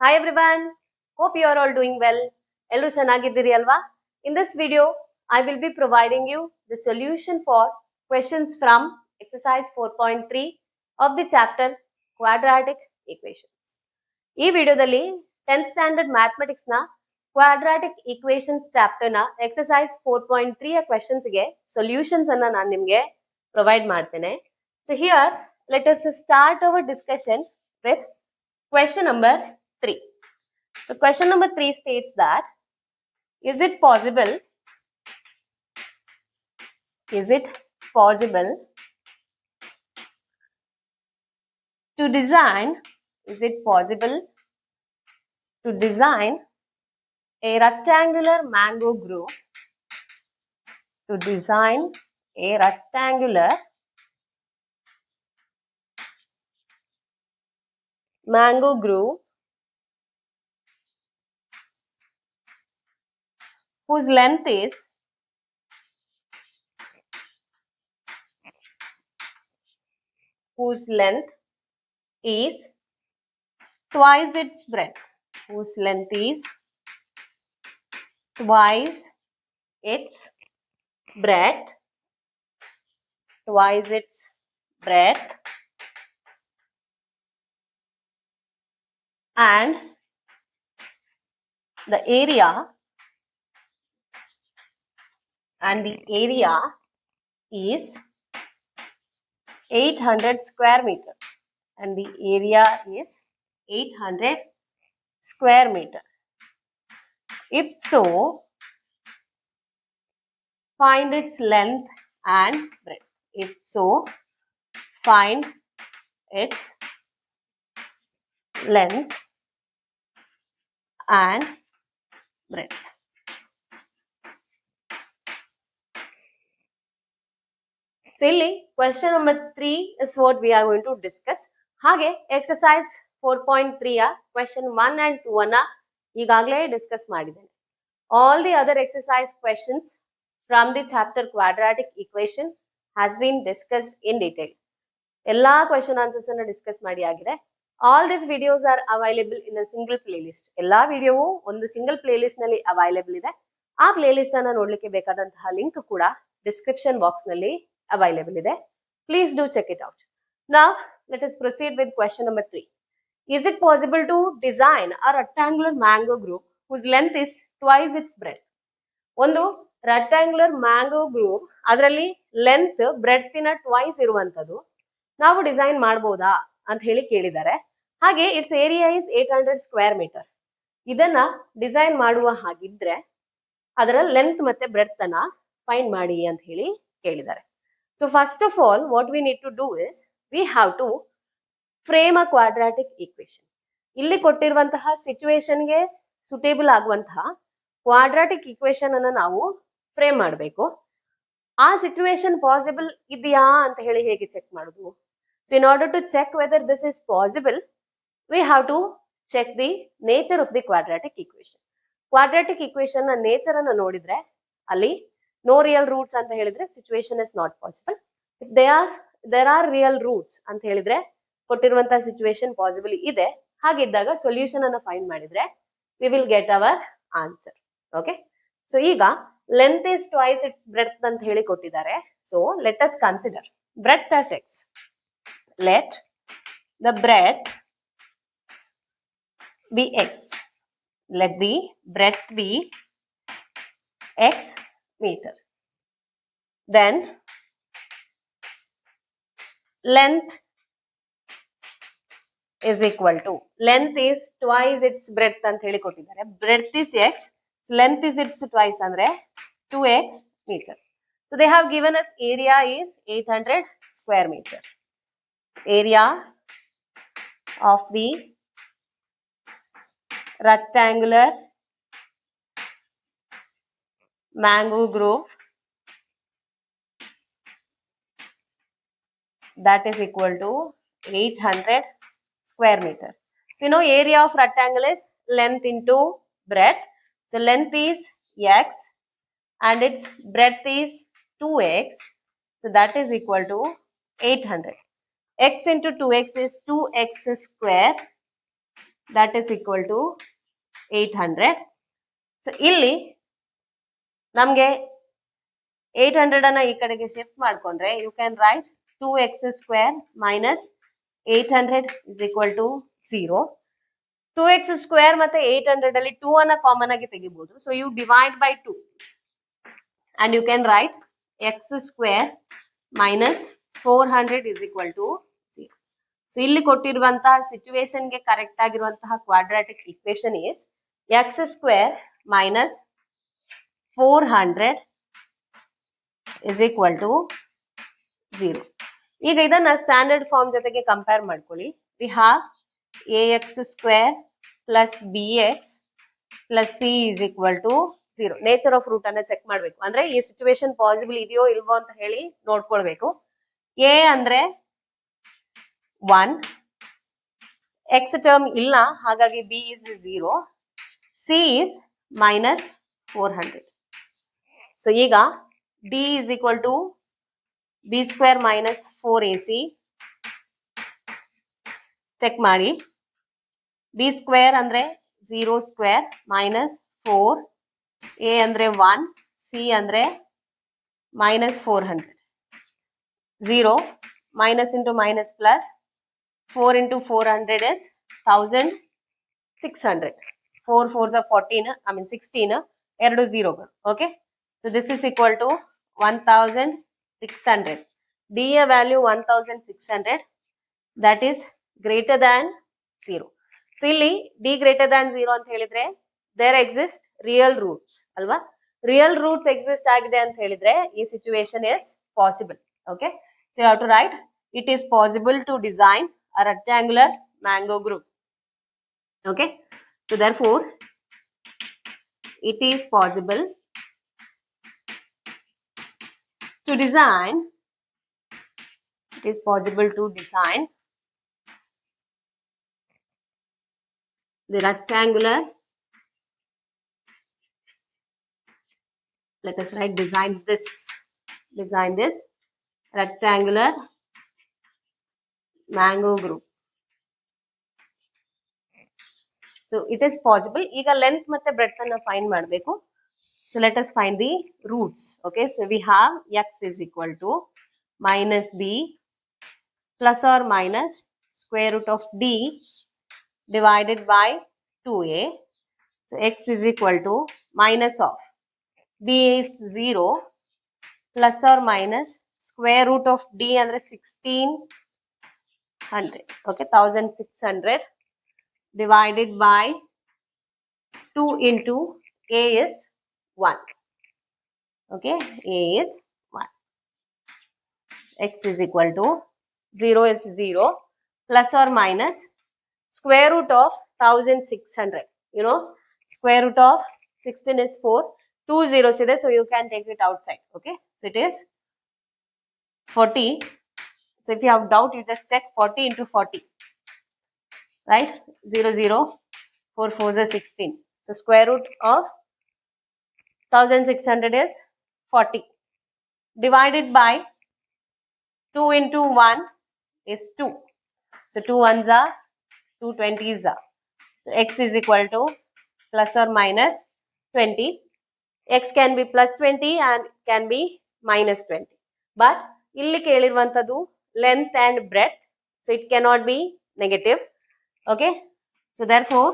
Hi everyone, hope you are all doing well. Ellu ಚೆನ್ನಾಗಿದ್ದೀರಿ ಅಲ್ವಾ? In this video, I will be providing you the solution for questions from exercise 4.3 of the chapter quadratic equations. ಈ ವಿಡಿಯೋದಲ್ಲಿ 10th standard mathematics ನ quadratic equations chapter ನ exercise 4.3 ಯ questions ಗೆ solutions ಅನ್ನ ನಾನು ನಿಮಗೆ ಪ್ರೊವೈಡ್ ಮಾಡ್ತೇನೆ. So here let us start our discussion with question number 3. So question number 3 states that is it possible to design a rectangular mango grove whose length is twice its breadth. And the area is 800 square meter. If so, find its length and breadth. So ಇಲ್ಲಿ question number 3 is what we are going to discuss. ಹಾಗೆ exercise 4.3 ಯ question 1 and 2 ಅನ್ನ ಈಗಾಗಲೇ discuss ಮಾಡಿದ್ದೇನೆ. All the other exercise questions from the chapter quadratic equation has been discussed in detail. ಎಲ್ಲಾ question answers ಅನ್ನ discuss ಮಾಡಿ ಆಗಿದೆ. All these videos are available in a single playlist. ಎಲ್ಲಾ ವಿಡಿಯೋವು ಒಂದು ಸಿಂಗಲ್ ಪ್ಲೇಲಿಸ್ಟ್ ನಲ್ಲಿ ಅವೈಲೇಬಲ್ ಇದೆ. ಆ ಪ್ಲೇಲಿಸ್ಟ್ ಅನ್ನ ನೋಡ್ಲಿಕ್ಕೆ ಬೇಕಾದಂತಹ ಲಿಂಕ್ ಕೂಡ ಡಿಸ್ಕ್ರಿಪ್ಷನ್ ಬಾಕ್ಸ್ ನಲ್ಲಿ available ಇದೆ. Please do check it out. Now let us proceed with question number 3. Is it possible to design a rectangular mango grove whose length is twice its breadth? ಒಂದು rectangular mango grove ಅದರಲ್ಲಿ length breadth ನ twice ಇರುವಂತದ್ದು ನಾವು design ಮಾಡಬಹುದಾ ಅಂತ ಹೇಳಿ ಕೇಳಿದ್ದಾರೆ. ಹಾಗೆ it's area is 800 square metre. ಇದನ್ನ ಡಿಸೈನ್ ಮಾಡುವ ಹಾಗಿದ್ರೆ ಅದರ ಲೆಂತ್ ಮತ್ತೆ ಬ್ರೆಡ್ತ್ ಅನ್ನ ಫೈಂಡ್ ಮಾಡಿ ಅಂತ ಹೇಳಿ ಕೇಳಿದ್ದಾರೆ. So first of all, what we need to do is we have to frame a quadratic equation. ಇಲ್ಲಿ ಕೊಟ್ಟಿರುವಂತಹ ಸಿಚುವೇಶನ್ ಗೆ ಸುಟೇಬಲ್ ಆಗುವಂತಹ ಕ್ವಾಡ್ರಾಟಿಕ್ ಈಕ್ವೇಶನ್ ಅನ್ನ ನಾವು ಫ್ರೇಮ್ ಮಾಡಬೇಕು. ಆ ಸಿಚುವೇಶನ್ ಪಾಸಿಬಲ್ ಇದೆಯಾ ಅಂತ ಹೇಳಿ ಹೇಗೆ ಚೆಕ್ ಮಾಡೋದು? So in order to check whether this is possible, we have to check the nature of the quadratic equation. Quadratic equation ನ ನೇಚರ್ ಅನ್ನ ನೋಡಿದ್ರೆ ಅಲ್ಲಿ no real roots ಅಂತ ಹೇಳಿದ್ರೆ situation is not possible. If there are real roots ಅಂತ ಹೇಳಿದ್ರೆ ಕೊಟ್ಟಿರುವಂತಹ situation possible ಇದೆ. ಹಾಗಿದ್ದಾಗ ಸೊಲ್ಯೂಷನ್ ಅನ್ನ ಫೈಂಡ್ ಮಾಡಿದ್ರೆ we will get our answer. Okay, so ಈಗ length is twice its breadth ಅಂತ ಹೇಳಿ ಕೊಟ್ಟಿದ್ದಾರೆ. So let us consider breadth as x. Let the breadth be x. Let the breadth be x meter. Then length is equal to, length is twice its breadth ಅಂತ ಹೇಳಿ ಕೊಟ್ಟಿದ್ದಾರೆ. Breadth is x, so length is its twice ಅಂದ್ರೆ 2x meter. So they have given us area is 800 square meter. Area of the rectangular mango grove, that is equal to 800 square meter. So you know area of rectangle is length into breadth. So length is x and its breadth is 2x. So that is equal to 800. X into 2x is 2x square that is equal to 800. So ಇಲ್ಲಿ ನಮ್ಗೆ 800 ಅನ್ನ ಈ ಕಡೆಗೆ shift ಮಾಡ್ಕೊಂಡ್ರೆ you can write 2x square minus 800 is equal to 0. 2x square ಮತ್ತೆ 800 ಅಲ್ಲಿ 2 ಅನ್ನ common ಆಗಿ ತೆಗಿಬಹುದು. So you divide by 2 and you can write x square minus 400 is equal to 0. So ಇಲ್ಲಿ ಕೊಟ್ಟಿರುವಂತಹ ಸಿಚುವೇಶನ್ ಗೆ ಕರೆಕ್ಟ್ ಆಗಿರುವಂತಹ quadratic equation is x square minus 400 is equal to 0. ಈಗ ಇದನ್ನ ಸ್ಟ್ಯಾಂಡರ್ಡ್ ಫಾರ್ಮ್ ಜೊತೆಗೆ ಕಂಪೇರ್ ಮಾಡ್ಕೊಳ್ಳಿ. We have ax square plus bx plus c is equal to 0. Nature of root ಅನ್ನ check ಮಾಡ್ಬೇಕು. ಅಂದ್ರೆ ಈ ಸಿಚುವೇಶನ್ ಪಾಸಿಬಲ್ ಇದೆಯೋ ಇಲ್ವೋ ಅಂತ ಹೇಳಿ ನೋಡ್ಕೊಳ್ಬೇಕು. a ಅಂದ್ರೆ 1, x ಟರ್ಮ್ ಇಲ್ಲ, ಹಾಗಾಗಿ b is 0, c is minus 400. So ಈಗ d is equal to b square minus 4ac check ಮಾಡಿ. b square ಅಂದ್ರೆ 0 square minus 4, a ಅಂದ್ರೆ 1, c ಅಂದ್ರೆ minus 400. 0 minus into minus plus 4 into 400 is 1600. 4 4s are 14, I mean 16, ಎರಡು 0 ಗಳು. Okay, so this is equal to 1600. d ಯ value 1600, that is greater than 0. So ಇಲ್ಲಿ d greater than 0 ಅಂತ ಹೇಳಿದ್ರೆ there exist real roots ಅಲ್ವಾ. Real roots exist ಆಗಿದೆ ಅಂತ ಹೇಳಿದ್ರೆ ಈ situation is possible. Okay, so you have to write it is possible to design a rectangular mango group. Okay, so therefore it is possible to design the rectangular, let us write design this rectangular mango group. So it is possible. ಈಗ length ಮತ್ತೆ breadth ಅನ್ನ find ಮಾಡಬೇಕು. So let us find the roots. Okay, so we have x is equal to minus b plus or minus square root of d divided by 2a. So x is equal to minus of b is 0 plus or minus square root of d andre 1600. Okay, 1600 divided by 2 into a is 1. Okay, a is 1. X is equal to 0 is 0 plus or minus square root of 1600. You know, square root of 16 is 4. 2 zeros ಇದೆ, so you can take it outside. Okay, so it is 40. So if you have doubt, you just check 40 into 40. Right? 0 0 4 4 is 16. So square root of 1600 is 40 divided by 2 into 1 is 2. So 2 ones are 2 20s are. So x is equal to plus or minus 20. X can be plus 20 and can be minus 20. But ಇಲ್ಲಿ ಕೇಳಿರುವಂತದ್ದು length and breadth, so it cannot be negative. Okay, so therefore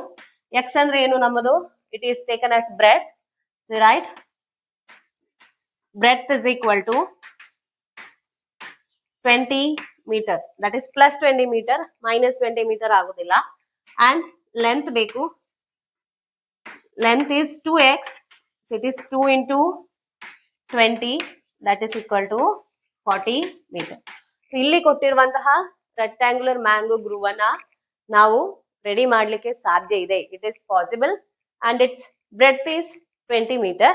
x ಅಂದ್ರೆ ಏನು ನಮ್ಮದು, it is taken as breadth. So right, breadth is equal to 20 meter, that is plus 20 meter, minus 20 meter ಆಗುದಿಲ್ಲ. And length ಬೇಕು, length is 2x, so it is 2 into 20, that is equal to 40 meter. So ಇಲ್ಲಿ ಕೊಟ್ಟಿರುವಂತಹ rectangular mango groove ಅನ್ನ ನಾವು ready ಮಾಡ್ಲಿಕ್ಕೆ ಸಾಧ್ಯ ಇದೆ. It is possible and it's breadth is 20 meter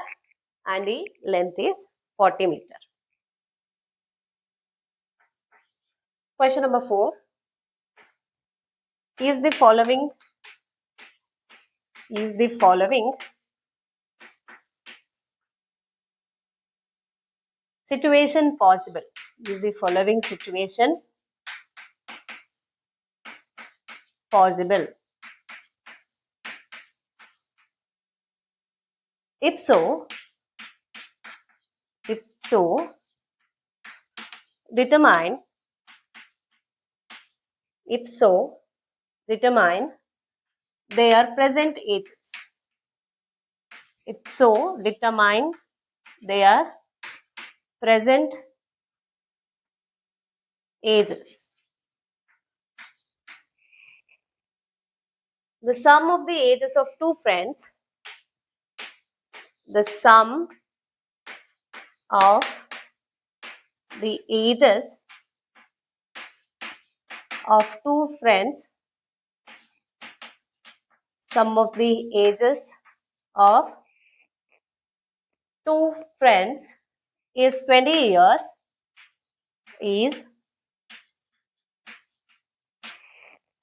and the length is 40 meter. Question number 4. Is the following situation possible? Is the following situation possible? If so, determine their present ages. If so, determine their present ages. The sum of the ages of two friends, the sum of the ages of two friends, sum of the ages of two friends is 20 years, is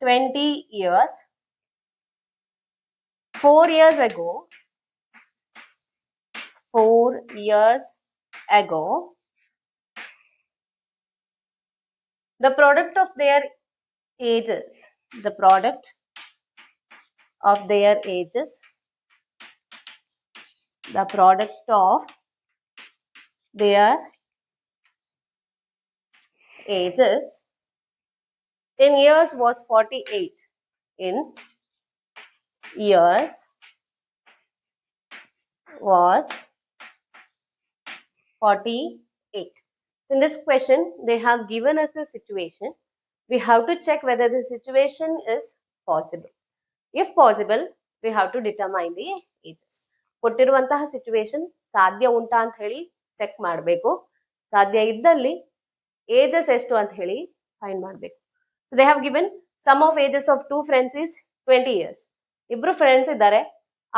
20 years. 4 years ago, the product of their ages, the product of their ages in years was 48. In years was 48. So in this question, they have given us a situation. We have to check whether the situation is possible. If possible, we have to determine the ages. ಕೊಟ್ಟಿರುವಂತಹ situation ಸಾಧ್ಯ ಉಂಟಾ ಅಂತ ಹೇಳಿ check ಮಾಡಬೇಕು. ಸಾಧ್ಯ ಇದ್ದಲ್ಲಿ ages ಎಷ್ಟು ಅಂತ ಹೇಳಿ ಫೈಂಡ್ ಮಾಡಬೇಕು. So they have given sum of ages of two friends is 20 years. ಇಬ್ರು ಫ್ರೆಂಡ್ಸ್ ಇದ್ದಾರೆ,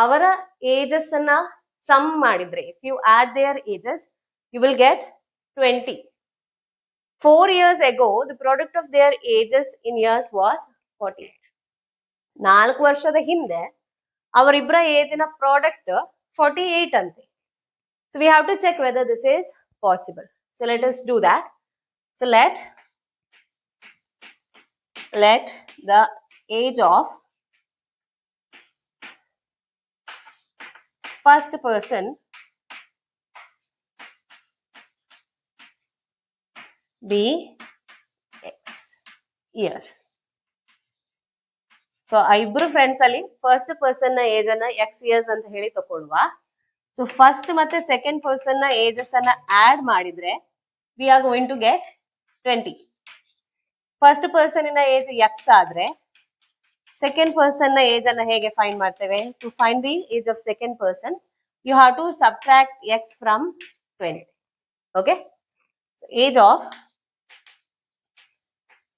ಅವರ ಏಜಸ್ ಅನ್ನ ಸಮ್ ಮಾಡಿದ್ರೆ, if you add their ages you will get 20. 4 years ago the product of their ages in years was 48. 4 ವರ್ಷದ ಹಿಂದೆ ಅವರಿಬ್ಬರ ಏಜಿನ product 48 ಅಂತೆ. So we have to check whether this is possible. So let us do that. So let the age of first person be x years. So ಇಬ್ರು friends ಅಲ್ಲಿ first person ನ age ಅನ್ನ x years ಅಂತ ಹೇಳಿ ತಗೊಳ್ಳುವ. So first ಮತ್ತೆ second person ನ ages ಅನ್ನ ಆಡ್ ಮಾಡಿದ್ರೆ we are going to get 20. First person ನ ಏಜ್ ಎಕ್ಸ್ ಆದ್ರೆ ಸೆಕೆಂಡ್ ಪರ್ಸನ್ ನ ಏಜ್ ಅನ್ನ ಹೇಗೆ ಫೈಂಡ್ ಮಾಡ್ತೇವೆ? To find the age of second person you have to subtract x from 20. Okay, age of,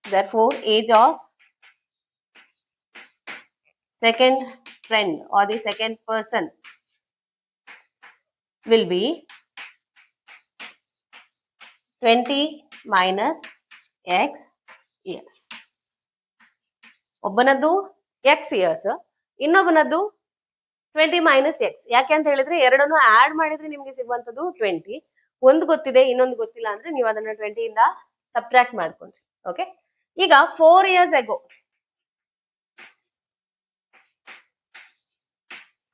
therefore age of second friend or the second person will be 20 minus x years. ಒಬ್ಬನದ್ದು x years, ಇನ್ನೊಬ್ಬನದ್ದು 20 minus x. ಯಾಕೆ ಅಂತ ಹೇಳಿದ್ರೆ ಎರಡನ್ನು add ಮಾಡಿದ್ರೆ ನಿಮ್ಗೆ ಸಿಗುವಂತದ್ದು 20. ಒಂದು ಗೊತ್ತಿದೆ ಇನ್ನೊಂದು ಗೊತ್ತಿಲ್ಲ ಅಂದ್ರೆ ನೀವು ಅದನ್ನ 20 ಇಂದ ಸಬ್ಟ್ರಾಕ್ಟ್ ಮಾಡ್ಕೊಂಡ್ರಿ. ಓಕೆ, ಈಗ 4 years ago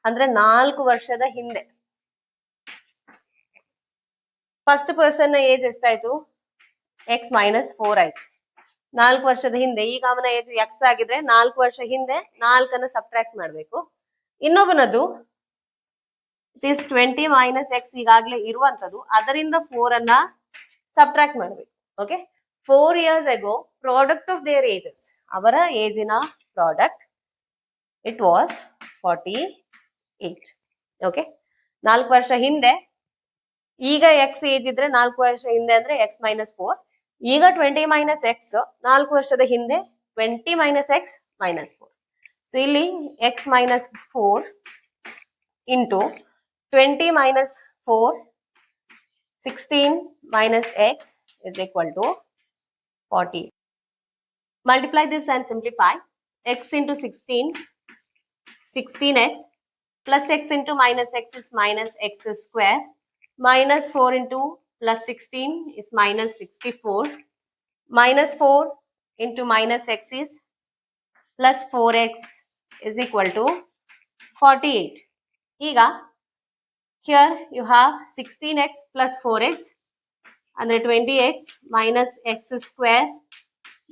ಅಂದ್ರೆ 4 ವರ್ಷದ ಹಿಂದೆ ಫಸ್ಟ್ ಪರ್ಸನ್ ನ ಏಜ್ ಎಷ್ಟಾಯ್ತು? ಎಕ್ಸ್ ಮೈನಸ್ 4 ಆಯ್ತು. 4 ವರ್ಷದ ಹಿಂದೆ, ಈಗ ಅವನ ಏಜ್ ಎಕ್ಸ್ ಆಗಿದ್ರೆ 4 ವರ್ಷ ಹಿಂದೆ 4 ಸಬ್ಟ್ರಾಕ್ಟ್ ಮಾಡ್ಬೇಕು. ಇನ್ನೊಬ್ಬನದು ಇಟ್ ಈಸ್ 20 ಮೈನಸ್ ಎಕ್ಸ್ ಈಗಾಗಲೇ ಇರುವಂತದ್ದು, ಅದರಿಂದ 4 ಅನ್ನ ಸಬ್ಟ್ರಾಕ್ಟ್ ಮಾಡ್ಬೇಕು. Okay, 4 years ago product of their ages, ಅವರ ಏಜಿನ ಪ್ರಾಡಕ್ಟ್ ಇಟ್ ವಾಸ್ 48. ಓಕೆ, 4 ವರ್ಷ ಹಿಂದೆ, ಈಗ ಎಕ್ಸ್ ಏಜ್ ಇದ್ರೆ 4 ವರ್ಷ ಹಿಂದೆ ಅಂದ್ರೆ ಎಕ್ಸ್ ಮೈನಸ್ 4. ಈಗ 20 ಮೈನಸ್ ಎಕ್ಸ್, 4 ವರ್ಷದ ಹಿಂದೆ 20 ಮೈನಸ್ ಎಕ್ಸ್ ಮೈನಸ್ 4. ಸೊ ಇಲ್ಲಿ X minus 4 into 20 minus 4, 16 minus x is equal to 40. Multiply this and simplify. X into 16, 16x plus x into minus x is minus x square. Minus 4 into plus 16 is minus 64. Minus 4 into minus x is plus 4x is equal to 48. ಈಗ Here you have 16x plus 4x and 20x minus x square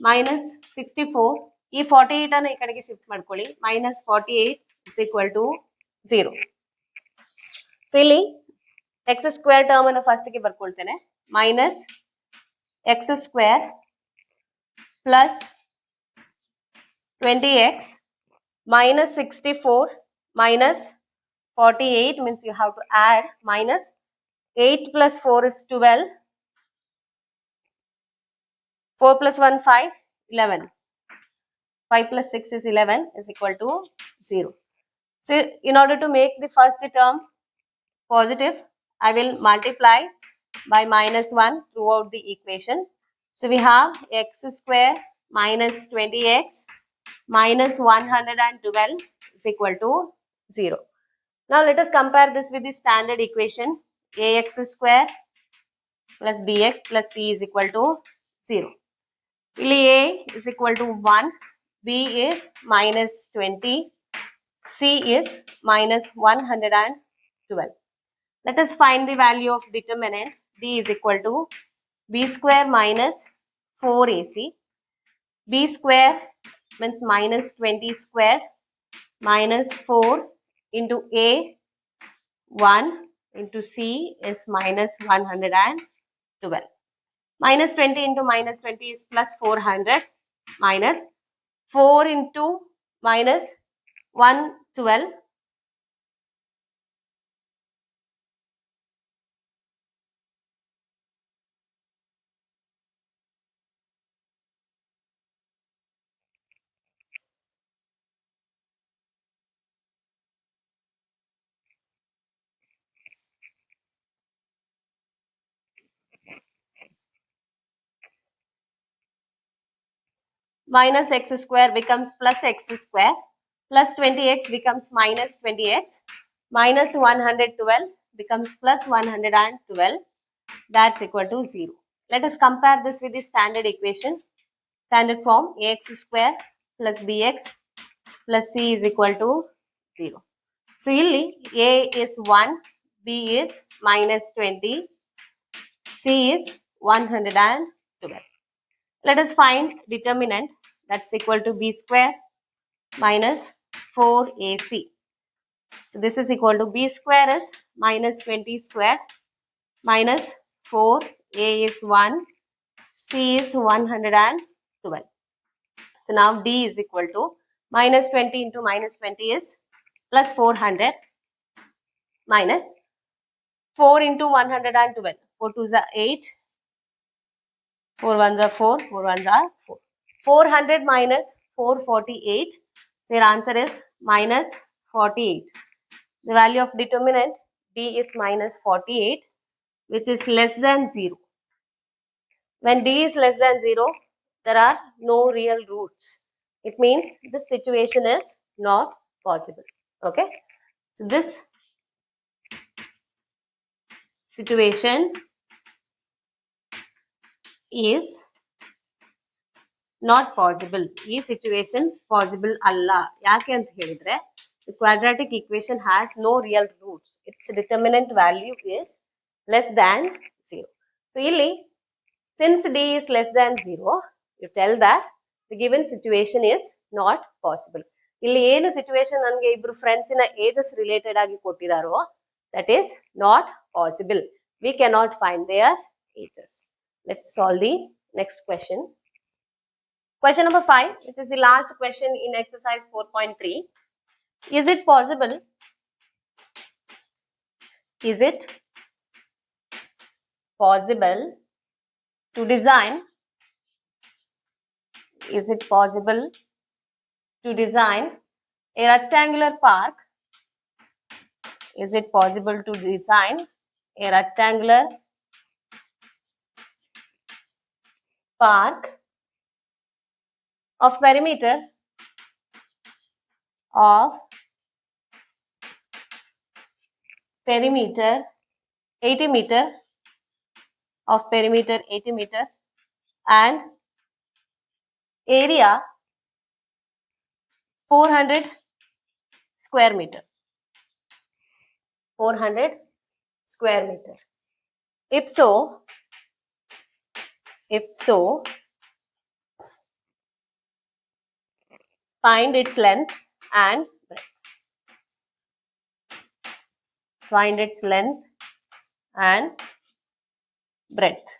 minus 64. ಈ 48 ಅನ್ನು ಈ ಕಡೆಗೆ shift ಮಾಡ್ಕೊಳ್ಳಿ. minus 48 is equal to 0. So ಇಲ್ಲಿ x square term ಅನ್ನು first ಗೆ ಬರ್ಕೊಳ್ತೇನೆ. Minus x square plus 20x minus 64 minus 48 means you have to add minus 8 plus 4 is 12. 4 plus 1 5 11. 5 plus 6 is 11 is equal to 0. So in order to make the first term positive, I will multiply by minus 1 throughout the equation. So we have x square minus 20x minus 112 is equal to 0. Now let us compare this with the standard equation. Ax square plus bx plus c is equal to 0. ಇಲ್ಲಿ a is equal to 1, b is minus 20, c is minus 112. Let us find the value of determinant. D is equal to b square minus 4ac. b square means minus 20 square minus 4 into a 1 into c is minus 112. Minus 20 into minus 20 is plus 400 minus 4 into minus 112. Minus x square becomes plus x square, plus 20x becomes minus 20x, minus 112 becomes plus 112, that's equal to 0. Let us compare this with the standard equation. Standard form, ax square plus bx plus c is equal to 0. So ಇಲ್ಲಿ a is 1, b is minus 20, c is 112. Let us find determinant, that's equal to b square minus 4ac. So this is equal to b square is minus 20 square minus 4, a is 1, c is 112. So now d is equal to minus 20 into minus 20 is plus 400 minus 4 into 112. 4 2s are 8, 4 1s are 4, 4 1s are 4. 400 minus 448. So your answer is minus 48. The value of determinant D is minus 48, which is less than 0. When D is less than 0, there are no real roots. It means this situation is not possible. Okay. So this situation is not possible. ಈ situation possible ಅಲ್ಲ. ಯಾಕೆ ಅಂತ ಹೇಳಿದ್ರೆ the quadratic equation has no real roots. Its determinant value is less than 0. So ಇಲ್ಲಿ since d is less than 0, you tell that the given situation is not possible. ಇಲ್ಲಿ ಏನು situation ನನಗೆ ಇಬ್ರು friends ನ ಏಜಸ್ ರಿಲೇಟೆಡ್ ಆಗಿ ಕೊಟ್ಟಿದಾರೋ that is not possible. We cannot find their ages. Let's solve the next question. Question number 5, which is the last question in exercise 4.3. Is it possible? Is it possible to design? Is it possible to design a rectangular park? Is it possible to design a rectangular park of perimeter of 80 meter of perimeter 80 meter and area 400 square meter. 400 square meter. If so, find its length and breadth. Find its length and breadth.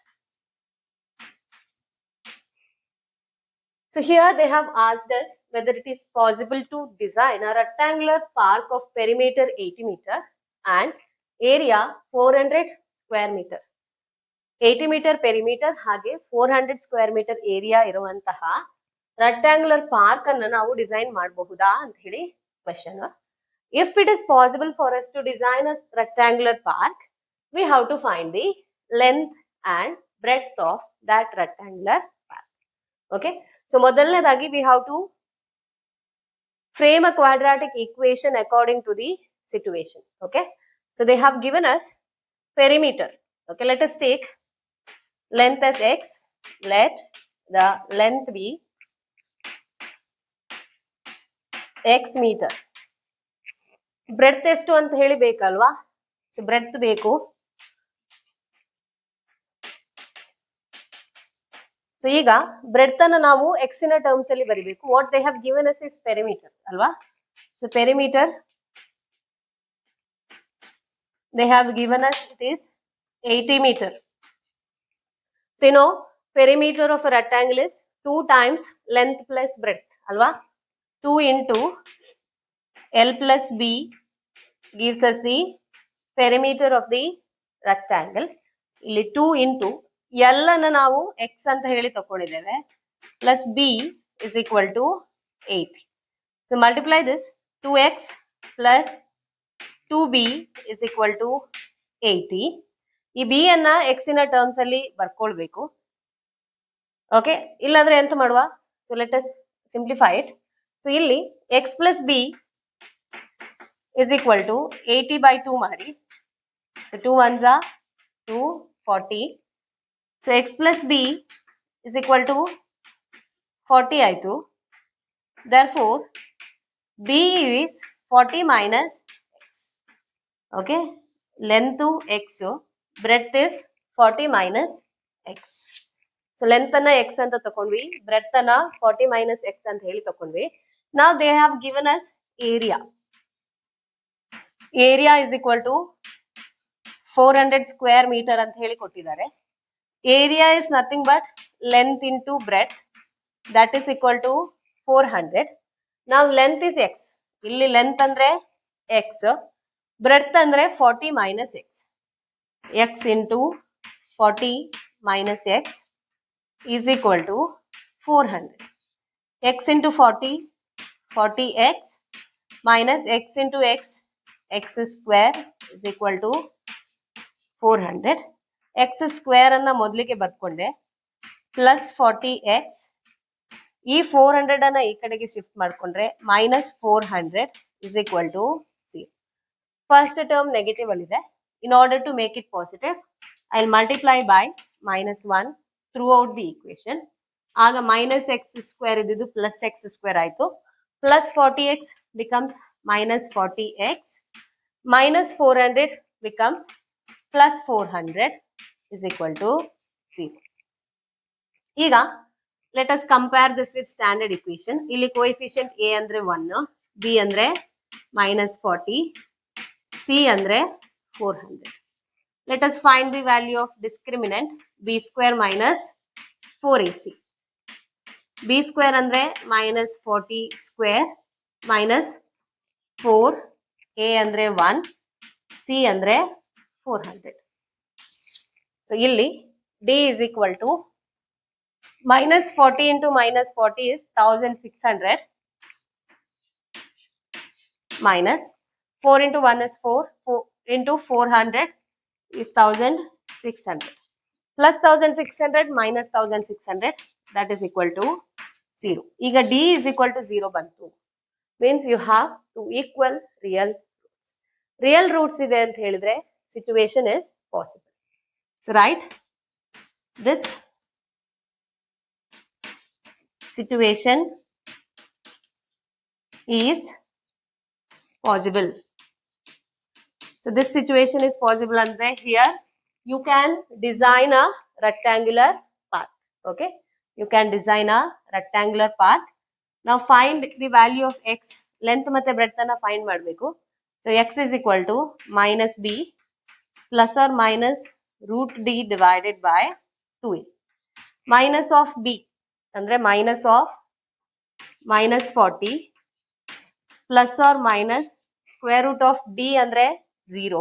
So here they have asked us whether it is possible to design a rectangular park of perimeter 80 meter and area 400 square meter. 80 meter perimeter ಹಾಗೆ 400 square meter area ಇರುವಂತಹ rectangular park ಅನ್ನು ನಾವು design ಮಾಡಬಹುದಾ ಅಂತ ಹೇಳಿ question. If it is possible for us to design a rectangular park, we have to find the length and breadth of that rectangular park. Okay. So ಮೊದಲನೇದಾಗಿ we have to frame a quadratic equation according to the situation. Okay. So they have given us perimeter. Okay. Let us take length as x. Let the length be x meter. Breadth ಎಷ್ಟು ಅಂತ ಹೇಳಿ ಬೇಕಲ್ವಾ? So breadth ಬೇಕು. So ಈಗ breadth ಅನ್ನು ನಾವು x ನ terms ಅಲ್ಲಿ ಬರಿಬೇಕು. What they have given us is perimeter ಅಲ್ವಾ? So perimeter they have given us it is 80 meter. So you know perimeter of a rectangle is 2 times length plus breadth ಅಲ್ವಾ? 2 into L plus B gives us the perimeter of the rectangle. ಇಲ್ಲಿ 2 into L ಅನ್ನು ನಾವು x ಅಂತ ಹೇಳಿ ತಗೊಂಡಿದ್ದೇವೆ plus B is equal to 80. So multiply this 2x plus 2b is equal to 80. ಈ b ಅನ್ನ x ನ terms ಅಲ್ಲಿ ಬರ್ಕೊಳ್ಬೇಕು. Okay, ಇಲ್ಲಾಂದ್ರೆ ಎಂತ ಮಾಡುವ? So let us simplify it. So ಇಲ್ಲಿ x plus b is equal to 80 by 2 ಮಾಡಿ. So 2 ones are 2, 40. So x plus b is equal to 40 ಆಯ್ತು. Therefore b is 40 minus x. Okay, length x, breadth is 40 minus x. So length ಅನ್ನ x ಅಂತ ತಕೊಂಡ್ವಿ, breadth ಅನ್ನ 40 minus x ಅಂತ ಹೇಳಿ ತಕೊಂಡ್ವಿ. Now they have given us area. Area is equal to 400 square meter ಅಂತ ಹೇಳಿ ಕೊಟ್ಟಿದ್ದಾರೆ. Area is nothing but length into breadth, that is equal to 400. Now length is x. ಇಲ್ಲಿ length ಅಂದ್ರೆ x, breadth ಅಂದ್ರೆ 40 minus x. x into 40 minus x is equal to 400. x into 40, 40x minus x into x, x square is equal to 400. x square ಅನ್ನ ಮೊದಲಿಗೆ ಬರ್ಕೊಂಡೆ plus 40x, ಈ 400 ಅನ್ನ ಈ ಕಡೆಗೆ shift ಮಾಡ್ಕೊಂಡ್ರೆ minus 400 is equal to 0. First term negative ಅಲ್ಲಿದೆ. In order to make it positive, I'll multiply by minus 1 throughout the equation. ಆಗ minus x square ಇದ್ದಿದ್ದು plus x square ಆಯ್ತು. Plus 40x becomes minus 40x. Minus 400 becomes plus 400 is equal to 0. ಈಗ let us compare this with standard equation. ಇಲ್ಲಿ coefficient a ಅಂದ್ರೆ 1, b ಅಂದ್ರೆ minus 40, c ಅಂದ್ರೆ 400. Let us find the value of discriminant b square minus 4ac. b square ಅಂದ್ರೆ minus 40 square minus 4, a ಅಂದ್ರೆ 1, c ಅಂದ್ರೆ 400. So ಇಲ್ಲಿ d is equal to minus 40 into minus 40 is 1600 minus 4 into 1 is 4, 4 into 400 is 1600 plus 1600 minus 1600, that is equal to 0. ಈಗ d is equal to 0 ಬಂತು. Means you have two equal real roots. Real roots ಇದೆ ಅಂತ ಹೇಳಿದ್ರೆ situation is possible. So write this situation is possible. So this situation is possible andre here you can design a rectangular path. Okay, you can design a rectangular path. Now find the value of x, length ಮತ್ತೆ breadth ಅನ್ನ find ಮಾಡಬೇಕು. So x is equal to minus b plus or minus root d divided by 2a. Minus of b andre minus of minus 40 plus or minus square root of d andre 0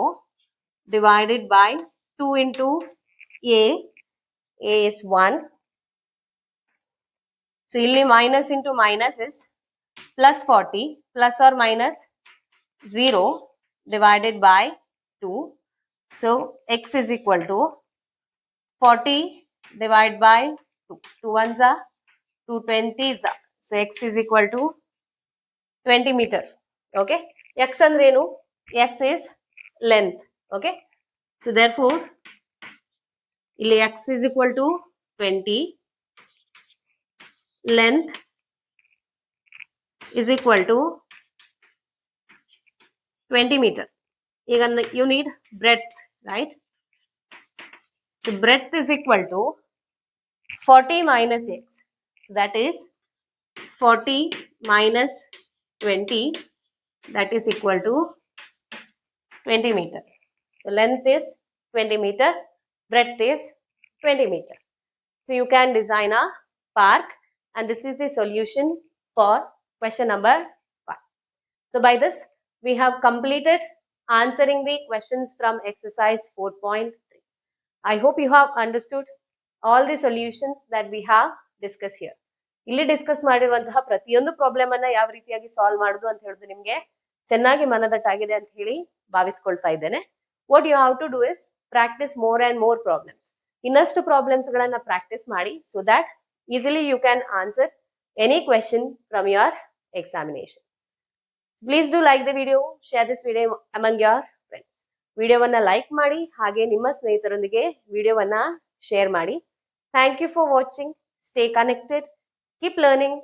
divided by 2 into a is 1. So illi minus into minus is plus 40 plus or minus 0 divided by 2. So x is equal to 40 divided by 2. 2 ones are 2 20s are. So x is equal to 20 meter. Okay. X andrenu? X is length. Okay. So therefore, illi x is equal to 20. Length is equal to 20 meter. You need breadth, right? So breadth is equal to 40 minus x. So that is 40 minus 20. That is equal to 20 meter. So length is 20 meter. Breadth is 20 meter. So you can design a park, and this is the solution for question number 5. So by this, we have completed answering the questions from exercise 4.3. I hope you have understood all the solutions that we have discussed here. ಇಲ್ಲಿ discuss ಮಾಡಿರುವಂತಹ ಪ್ರತಿಯೊಂದು problem ಅನ್ನ ಯಾವ ರೀತಿಯಾಗಿ solve ಮಾಡುದು ಅಂತ ಹೇಳಿದ್ರೆ ನಿಮಗೆ ಚೆನ್ನಾಗಿ ಮನದಟ್ಟಾಗಿದೆ ಅಂತ ಹೇಳಿ ಭಾವಿಸ್ಕೊಳ್ತಾ ಇದ್ದೇನೆ. What you have to do is practice more and more problems. ಇನ್ನಷ್ಟು ಪ್ರಾಬ್ಲಮ್ಸ್ ಗಳನ್ನ ಪ್ರಾಕ್ಟೀಸ್ ಮಾಡಿ so that easily you can answer any question from your examination. Please do like the video, share this video among your friends. ವಿಡಿಯೋವನ್ನ like ಮಾಡಿ ಹಾಗೆ ನಿಮ್ಮ ಸ್ನೇಹಿತರೊಂದಿಗೆ ವಿಡಿಯೋವನ್ನ share ಮಾಡಿ. Thank you for watching. Stay connected. Keep learning.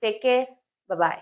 Take care. Bye-bye.